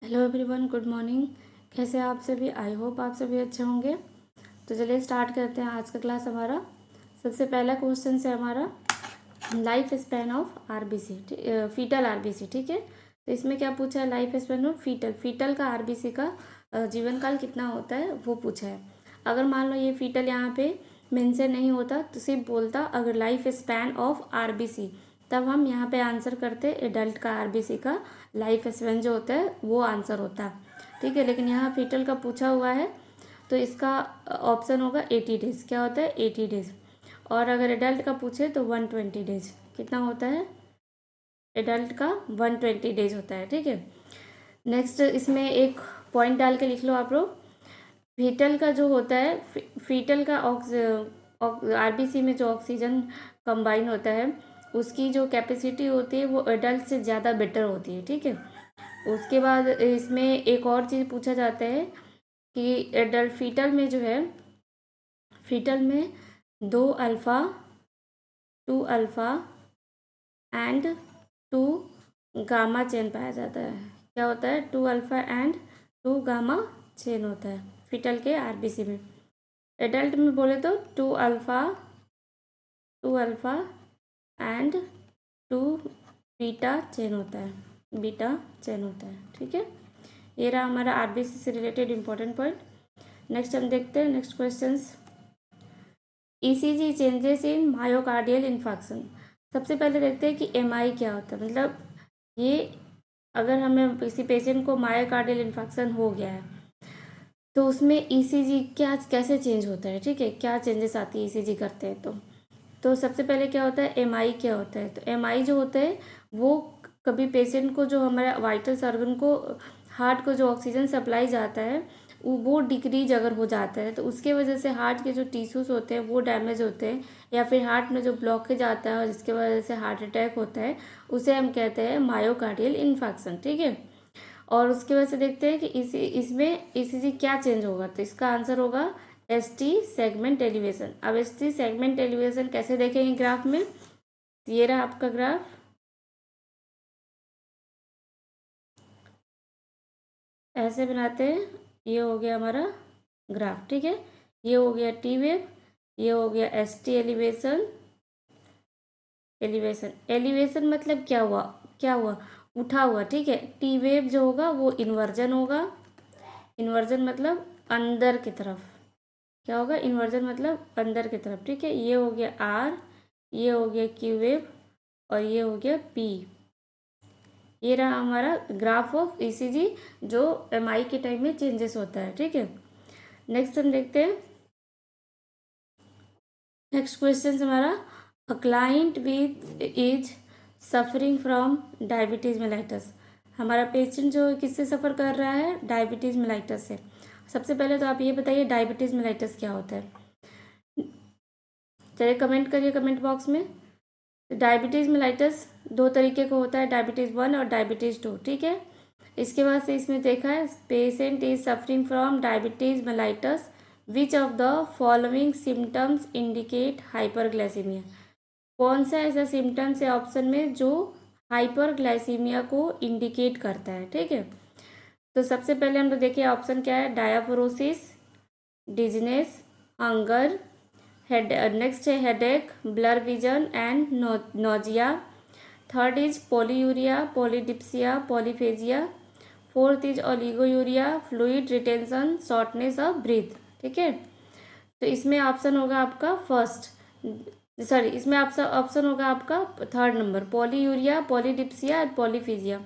Hello everyone, good morning. कैसे हैं आप सभी? आई होप आप सभी अच्छे होंगे। तो चलिए स्टार्ट करते हैं आज का क्लास हमारा। सबसे पहला क्वेश्चन है हमारा life span of RBC, fetal RBC. ठीक है, तो इसमें क्या पूछा है? लाइफ स्पैन ऑफ फीटल का आरबीसी का जीवन काल कितना होता है वो पूछा है। अगर मान लो ये फीटल यहाँ पे मेंशन नहीं होता तो सिर्फ बोलता अगर लाइफ स्पैन ऑफ आरबीसी, तब हम यहाँ पे आंसर करते एडल्ट का आरबीसी का लाइफ स्पैन जो होता है वो आंसर होता है। ठीक है, लेकिन यहाँ फीटल का पूछा हुआ है तो इसका ऑप्शन होगा 80 डेज। क्या होता है? 80 डेज। और अगर एडल्ट का पूछे तो 120 डेज। कितना होता है? एडल्ट का 120 डेज होता है। ठीक है, नेक्स्ट इसमें एक पॉइंट डाल के लिख लो आप लोग। फीटल का जो होता है, फीटल का आरबीसी में जो ऑक्सीजन कंबाइन होता है उसकी जो कैपेसिटी होती है वो एडल्ट से ज़्यादा बेटर होती है। ठीक है, उसके बाद इसमें एक और चीज़ पूछा जाता है कि एडल्ट फीटल में जो है, फीटल में 2 alpha 2 alpha and 2 gamma chain पाया जाता है। क्या होता है? 2 अल्फ़ा एंड 2 गामा चेन होता है फीटल के आरबीसी में। एडल्ट में बोले तो 2 अल्फ़ा एंड 2 बीटा चेन होता है, बीटा चेन होता है। ठीक है, ये रहा हमारा आरबीसी से रिलेटेड इंपॉर्टेंट पॉइंट। नेक्स्ट हम देखते हैं next questions. ECG changes in myocardial infarction. सबसे पहले देखते हैं कि एमआई क्या होता है। मतलब ये अगर हमें किसी पेशेंट को मायोकार्डियल इन्फार्क्शन हो गया है तो उसमें ईसीजी क्या कैसे चेंज होता है। ठीक है, क्या चेंजेस आती है ईसीजी करते हैं तो सबसे पहले क्या होता है? एमआई क्या होता है? तो एमआई जो होता है वो कभी पेशेंट को जो हमारा वाइटल ऑर्गन को, हार्ट को जो ऑक्सीजन सप्लाई जाता है वो डिक्रीज अगर हो जाता है तो उसके वजह से हार्ट के जो टिश्यूज़ होते हैं वो डैमेज होते हैं, या फिर हार्ट में जो ब्लॉकेज आता है और जिसके वजह से हार्ट अटैक होता है उसे हम कहते हैं मायोकार्डियल इन्फार्क्शन। ठीक है, और उसके वजह से देखते हैं कि इसमें ईसीजी क्या चेंज होगा। तो इसका आंसर होगा एसटी सेगमेंट एलिवेशन। अब एसटी सेगमेंट एलिवेशन कैसे देखेंगे ग्राफ में? ये रहा आपका ग्राफ, ऐसे बनाते हैं। ये हो गया हमारा ग्राफ। ठीक है, ये हो गया टी वेव, ये हो गया एसटी एलिवेशन। एलिवेशन मतलब क्या हुआ? क्या हुआ? उठा हुआ। ठीक है, टी वेव जो होगा वो इन्वर्जन होगा। इन्वर्जन मतलब अंदर की तरफ। क्या होगा? इन्वर्जन मतलब अंदर की तरफ। ठीक है, ये हो गया आर, ये हो गया क्यू वेव और ये हो गया पी। ये रहा हमारा ग्राफ ऑफ ईसीजी जो एमआई के टाइम में चेंजेस होता है। ठीक है, नेक्स्ट हम देखते हैं। नेक्स्ट क्वेश्चन हमारा, a client with is suffering from diabetes mellitus. हमारा पेशेंट जो किससे सफ़र कर रहा है? डायबिटीज़ मेलाइटस से। सबसे पहले तो आप ये बताइए डायबिटीज़ मेलाइटस क्या होता है। चलिए कमेंट करिए कमेंट बॉक्स में। डायबिटीज़ मेलाइटस 2 तरीके का होता है, डायबिटीज़ 1 और डायबिटीज़ 2। ठीक है, इसके बाद से इसमें देखा है patient is suffering from diabetes mellitus, which of the following symptoms indicate hyperglycaemia. कौन सा ऐसा सिम्टम्स है ऑप्शन में जो हाइपरग्लाइसीमिया को इंडिकेट करता है। ठीक है, तो सबसे पहले हम लोग देखिए ऑप्शन क्या है। Diaphoresis, dizziness, hunger, head, next है headache, blur vision and nausea. Third is polyuria, polydipsia, polyphagia. Fourth is oliguria, fluid retention, shortness of breath. ठीक है, तो इसमें ऑप्शन होगा आपका फर्स्ट, सॉरी इसमें ऑप्शन होगा आपका 3rd नंबर, पॉलीयूरिया, पॉलीडिप्सिया और पॉलीफेजिया।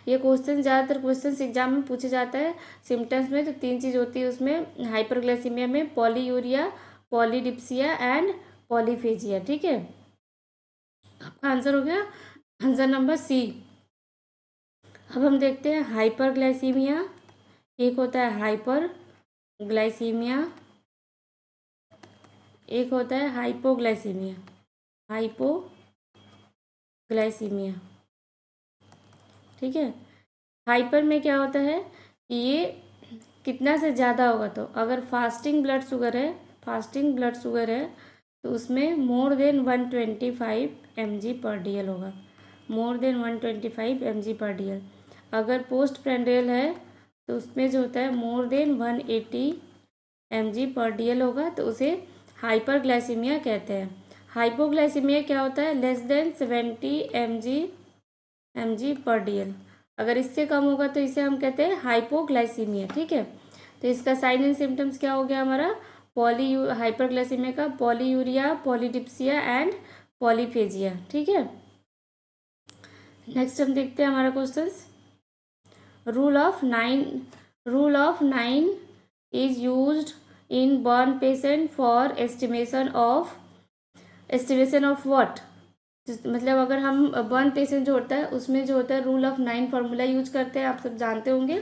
ये क्वेश्चन ज़्यादातर क्वेश्चन एग्जाम में पूछे जाता है सिम्टम्स में। तो 3 चीज़ होती है उसमें हाइपरग्लाइसीमिया में, पॉलीयूरिया, पॉलीडिप्सिया एंड पॉलीफेजिया। ठीक है, आपका आंसर हो गया आंसर नंबर सी। अब हम देखते हैं हाइपरग्लाइसीमिया। एक होता है हाइपर ग्लाइसीमिया, एक होता है हाइपोग्लाइसीमिया। हाइपोग्लाइसीमिया, ठीक है। हाइपर में क्या होता है कि ये कितना से ज़्यादा होगा, तो अगर फास्टिंग ब्लड शुगर है तो उसमें मोर देन 125 mg/dl होगा, मोर देन 125 mg/dl। अगर पोस्ट प्रेंडियल है तो उसमें जो होता है मोर देन 180 mg/dl होगा तो उसे हाइपरग्लाइसीमिया कहते हैं। हाइपोग्लाइसीमिया क्या होता है? Less than 70 mg/dl। अगर इससे कम होगा तो इसे हम कहते हैं हाइपोग्लाइसीमिया। ठीक है, तो इसका साइन एंड सिम्टम्स क्या हो गया हमारा? हाइपरग्लाइसीमिया का पॉलीयूरिया, पॉलीडिप्सिया एंड पॉलीफेजिया। ठीक है, नेक्स्ट हम देखते हैं हमारा questions. Rule of nine is used in burn patient for estimation of what? मतलब अगर हम बर्न पेशेंट जो होता है उसमें जो होता है रूल ऑफ 9 फार्मूला यूज करते हैं, आप सब जानते होंगे।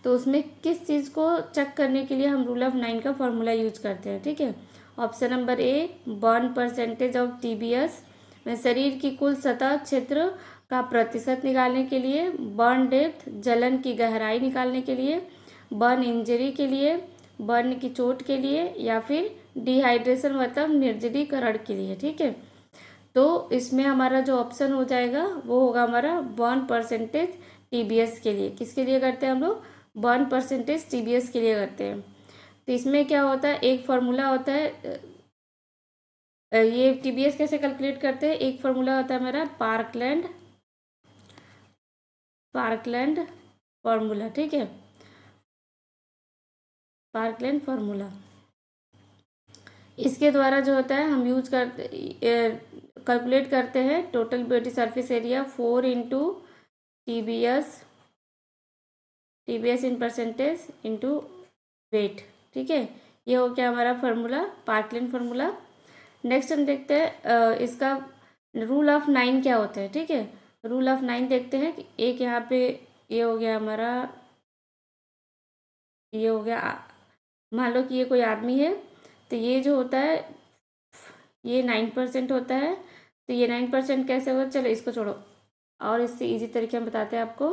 तो उसमें किस चीज़ को चेक करने के लिए हम रूल ऑफ 9 का फार्मूला यूज करते हैं? ठीक है, option number A, burn percentage of TBS में शरीर की कुल सतह क्षेत्र का प्रतिशत निकालने के लिए, बर्न डेप्थ जलन की गहराई निकालने के लिए, बर्न इंजरी के लिए, बर्न की चोट के लिए, या फिर डिहाइड्रेशन मतलब निर्जलीकरण के लिए। ठीक है, तो इसमें हमारा जो ऑप्शन हो जाएगा वो होगा हमारा बर्न परसेंटेज TBS के लिए। किसके लिए करते हैं हम लोग? बर्न परसेंटेज TBS के लिए करते हैं। तो इसमें क्या होता है, एक फार्मूला होता है, ये TBS कैसे कैलकुलेट करते हैं? एक फार्मूला होता है हमारा पार्कलैंड फार्मूला। ठीक है, पार्कलैंड फार्मूला, इसके द्वारा जो होता है हम यूज करते कैलकुलेट करते हैं total body surface area 4 into TBS in percentage into weight. ठीक है, ये हो गया हमारा फार्मूला, पार्कलैंड फार्मूला। नेक्स्ट हम देखते हैं इसका रूल ऑफ 9 क्या होता है। ठीक है, रूल ऑफ 9 देखते हैं कि एक यहाँ पे ये हो गया हमारा, ये हो गया, मान लो कि ये कोई आदमी है, तो ये जो होता है ये 9% होता है। तो ये 9% कैसे होगा? चलो इसको छोड़ो और इससे इजी तरीके हम बताते हैं आपको।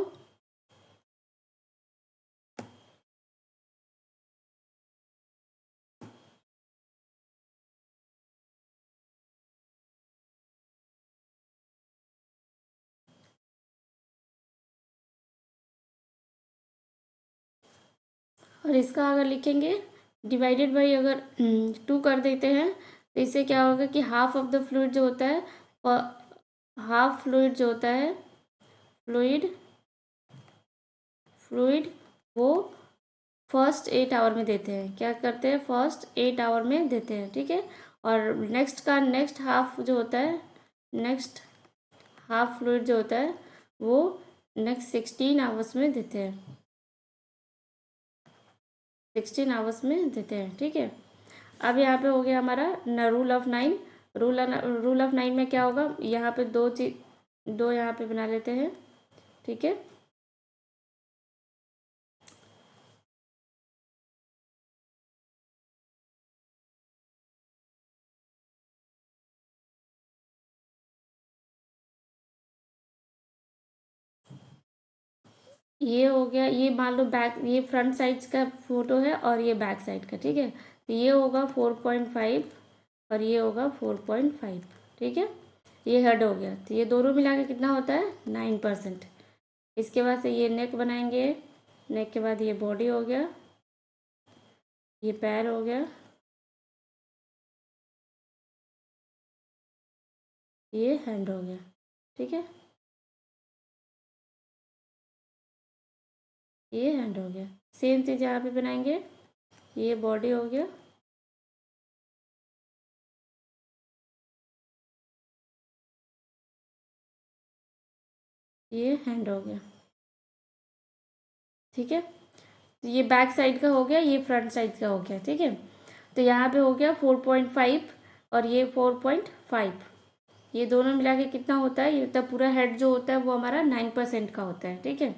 और इसका अगर लिखेंगे डिवाइडेड बाई अगर 2 कर देते हैं तो इससे क्या होगा कि हाफ ऑफ द फ्लूइड जो होता है, हाफ फ्लूइड जो होता है, फ्लूइड वो फर्स्ट 8 आवर में देते हैं। क्या करते हैं? फर्स्ट 8 आवर में देते हैं। ठीक है, और नेक्स्ट हाफ जो होता है, नेक्स्ट हाफ फ्लूइड जो होता है वो नेक्स्ट 16 आवर्स में देते हैं, 16 आवर्स में देते हैं। ठीक है, अब यहाँ पे हो गया हमारा रूल ऑफ 9। रूल ऑफ 9 में क्या होगा? यहाँ पे दो यहाँ पे बना लेते हैं। ठीक है, ये हो गया, ये मान लो बैक, ये फ्रंट साइड का फोटो है और ये बैक साइड का। ठीक है, तो ये होगा 4.5 और ये होगा 4.5। ठीक है, ये हेड हो गया, तो ये दोनों मिला के कितना होता है? 9%। इसके बाद से ये नेक बनाएंगे, नेक के बाद ये बॉडी हो गया, ये पैर हो गया, ये हैंड हो गया। ठीक है, ये हैंड हो गया। सेम चीज़ यहाँ पे बनाएंगे, ये बॉडी हो गया, ये हैंड हो गया। ठीक है, तो ये बैक साइड का हो गया, ये फ्रंट साइड का हो गया। ठीक है, तो यहाँ पे हो गया 4.5 और ये 4.5, ये दोनों मिला के कितना होता है? ये तो पूरा हेड जो होता है वो हमारा 9% का होता है। ठीक है,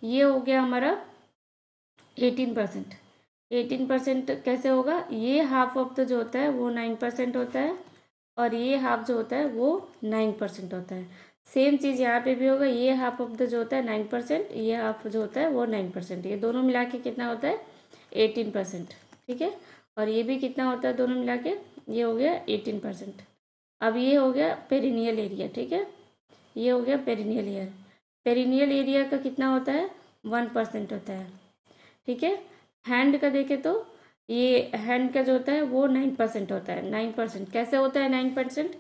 ये हो गया हमारा 18%। 18% कैसे होगा? ये हाफ ऑफ द जो होता है वो 9% होता है और ये हाफ जो होता है वो 9% होता है। सेम चीज़ यहाँ पे भी होगा, ये हाफ ऑफ द जो होता है 9%, ये हाफ जो होता है वो 9%, ये दोनों मिला के कितना होता है? 18%। ठीक है, और ये भी कितना होता है दोनों मिला के? ये हो गया 18%। अब ये हो गया पेरिनियल एरिया। ठीक है, ये हो गया पेरिनियल एरिया। पेरिनियल एरिया का कितना होता है? 1% होता है। ठीक है। हैंड का देखें तो ये हैंड का जो होता है वो 9% होता है। 9% कैसे होता है 9%?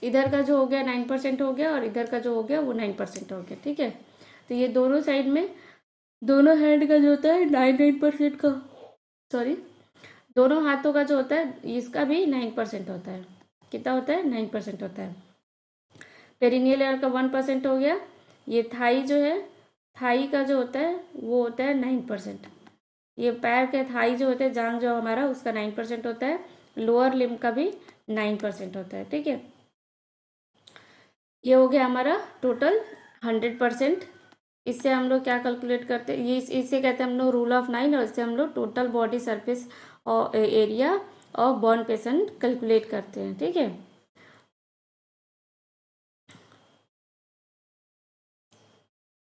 इधर का जो हो गया 9% हो गया और इधर का जो हो गया वो 9% हो गया, ठीक है। तो ये दोनों साइड में दोनों हैंड का जो होता है 9% का, सॉरी, दोनों हाथों का जो होता है इसका भी 9% होता है। कितना होता है? 9% होता है। पेरिनियल लेयर का 1% हो गया। ये थाई जो है, थाई का जो होता है वो होता है 9%। ये पैर के थाई जो होते हैं, जांग जो हमारा, उसका 9% होता है। लोअर लिम्ब का भी 9% होता है, ठीक है। ये हो गया हमारा टोटल 100%। इससे हम लोग क्या कैलकुलेट करते हैं, ये इसे कहते हैं हम लोग रूल ऑफ 9, और इससे हम लोग टोटल बॉडी सरफेस और area of born patient calculate करते हैं, ठीक है।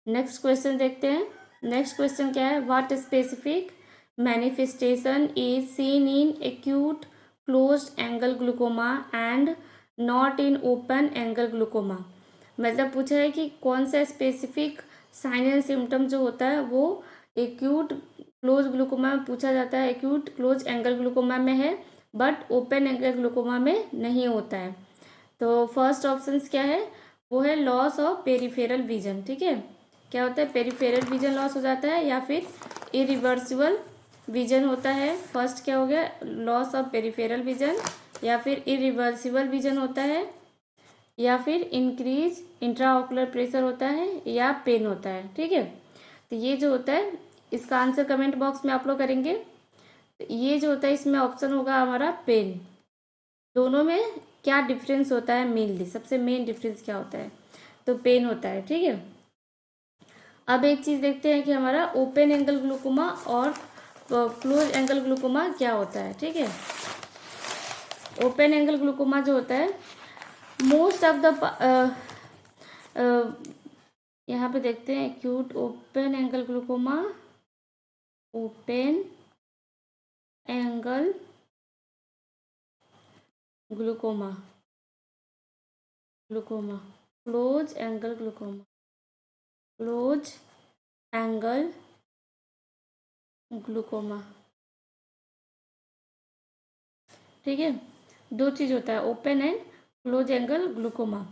नेक्स्ट क्वेश्चन देखते हैं। नेक्स्ट क्वेश्चन क्या है? What specific manifestation is seen in acute closed angle glaucoma and not in open angle glaucoma. मतलब पूछा है कि कौन सा स्पेसिफिक साइन एंड सिम्टम जो होता है वो एक्यूट क्लोज ग्लूकोमा में पूछा जाता है, एक्यूट क्लोज एंगल ग्लूकोमा में है बट ओपन एंगल ग्लूकोमा में नहीं होता है। तो फर्स्ट ऑप्शन क्या है? वो है लॉस ऑफ पेरिफेरल विजन, ठीक है। क्या होता है? पेरिफेरल विजन लॉस हो जाता है या फिर इरिवर्सिबल विजन होता है। फर्स्ट क्या हो गया? लॉस ऑफ पेरिफेरल विजन, या फिर इरिवर्सिबल विजन होता है, या फिर इंक्रीज इंट्राऑकुलर प्रेशर होता है, या पेन होता है, ठीक है। तो ये जो होता है इसका आंसर कमेंट बॉक्स में आप लोग करेंगे। तो ये जो होता है इसमें ऑप्शन होगा हमारा पेन। दोनों में क्या डिफरेंस होता है? मेनली सबसे मेन डिफरेंस क्या होता है? तो पेन होता है, ठीक है। अब एक चीज़ देखते हैं कि हमारा ओपन एंगल ग्लूकोमा और क्लोज एंगल ग्लूकोमा क्या होता है, ठीक है। ओपन एंगल ग्लूकोमा जो होता है, मोस्ट ऑफ द यहाँ पे देखते हैं acute open angle glaucoma, open angle glaucoma, glaucoma, close angle glaucoma, close angle glaucoma, ठीक है। दो चीज होता है, open and close angle glaucoma.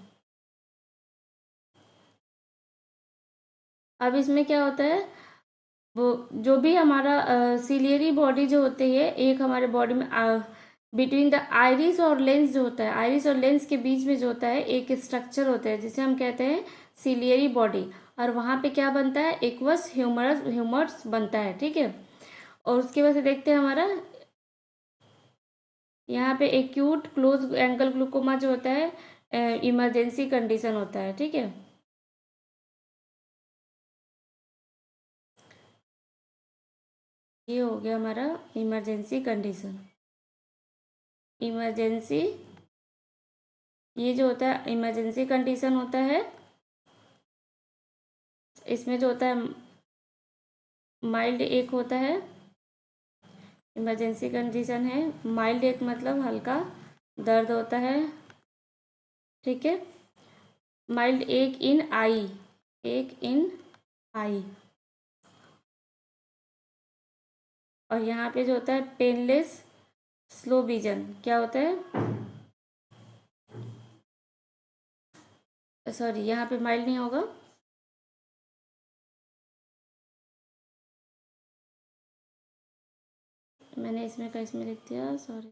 अब इसमें क्या होता है, वो जो भी हमारा सिलियरी बॉडी जो होती है, एक हमारे बॉडी में बिटवीन द आइरिस और लेंस जो होता है, आइरिस और लेंस के बीच में जो होता है एक स्ट्रक्चर होता है जिसे हम कहते हैं सिलियरी बॉडी। और वहाँ पे क्या बनता है? एक्वस ह्यूमरस बनता है, ठीक है। और उसके बाद से देखते हैं हमारा यहाँ पे एक्यूट क्लोज एंगल ग्लूकोमा जो होता है इमरजेंसी कंडीशन होता है, ठीक है। ये हो गया हमारा इमरजेंसी कंडीशन। इमरजेंसी, ये जो होता है इमरजेंसी कंडीशन होता है। इसमें जो होता है माइल्ड एक होता है, इमरजेंसी कंडीशन है। माइल्ड एक मतलब हल्का दर्द होता है, ठीक है। माइल्ड एक इन आई, एक इन आई। और यहाँ पे जो होता है पेनलेस स्लो विजन, क्या होता है? सॉरी, यहाँ पे माइल्ड नहीं होगा, मैंने इसमें का इसमें लिख दिया, सॉरी।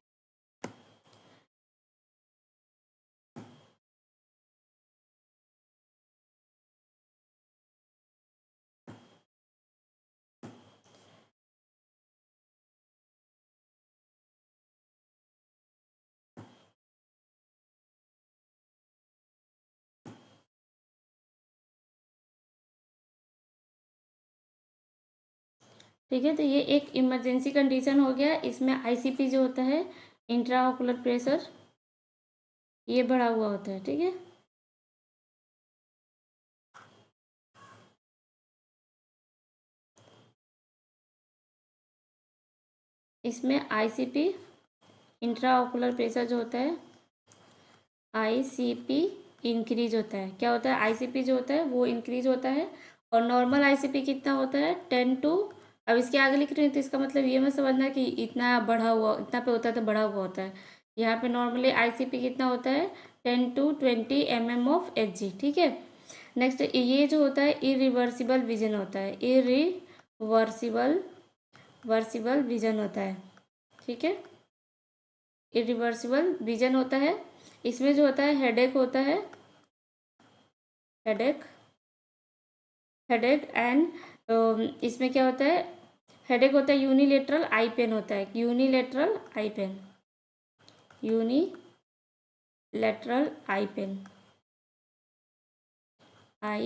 ठीक है, तो ये एक इमरजेंसी कंडीशन हो गया। इसमें आईसीपी जो होता है, इंट्रा ऑकुलर प्रेशर, ये बढ़ा हुआ होता है, ठीक है। इसमें आईसीपी इंट्रा ऑकुलर प्रेशर जो होता है, आईसीपी इंक्रीज होता है। क्या होता है? आईसीपी जो होता है वो इंक्रीज होता है। और नॉर्मल आईसीपी कितना होता है? 10 to अब इसके आगे लिख रही हूँ तो इसका मतलब ये मत समझना कि इतना बढ़ा हुआ, इतना पे होता है तो बढ़ा हुआ होता है। यहाँ पे नॉर्मली ICP कितना होता है 10 to 20 mm ऑफ Hg, ठीक है। नेक्स्ट ये जो होता है इरिवर्सिबल विजन होता है, वर्सिबल विजन होता है, ठीक है। इरिवर्सिबल विजन होता है। इसमें जो होता है हेडेक होता है, हेडेक एंड इसमें क्या होता है, हेडेक होता है, यूनिलेटरल आई पेन होता है, यूनिलेटरल आई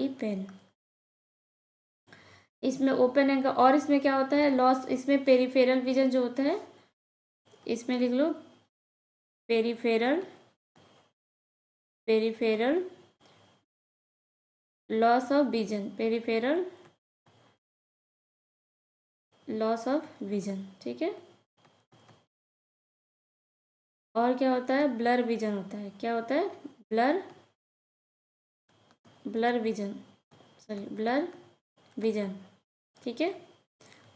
पेन। इसमें ओपन एंगल, और इसमें क्या होता है लॉस, इसमें पेरिफेरल विजन जो होता है, इसमें लिख लो पेरिफेरल लॉस ऑफ विजन, ठीक है। और क्या होता है ब्लर विजन होता है, क्या होता है ब्लर विजन, ठीक है।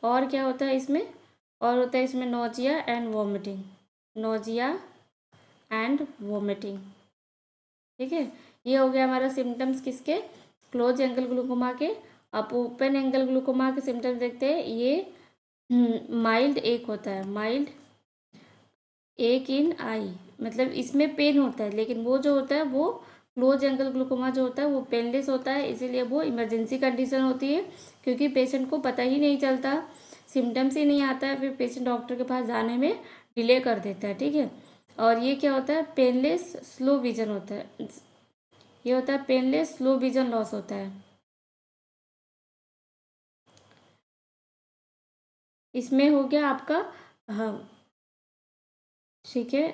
और क्या होता है इसमें, और होता है इसमें नोजिया एंड वोमिटिंग, ठीक है। ये हो गया हमारा सिम्टम्स किसके, क्लोज एंगल ग्लूकोमा के। अब ओपन एंगल ग्लूकोमा के सिम्टम्स देखते हैं। ये माइल्ड एक होता है, माइल्ड एक इन आई, मतलब इसमें पेन होता है, लेकिन वो जो होता है वो क्लोज एंगल ग्लूकोमा जो होता है वो पेनलेस होता है, इसीलिए वो इमरजेंसी कंडीशन होती है, क्योंकि पेशेंट को पता ही नहीं चलता, सिम्टम्स ही नहीं आता है, फिर पेशेंट डॉक्टर के पास जाने में डिले कर देता है, ठीक है। और ये क्या होता है पेनलेस स्लो विजन होता है, ये होता है पेनलेस स्लो विजन लॉस होता है। इसमें हो गया आपका, हाँ ठीक है।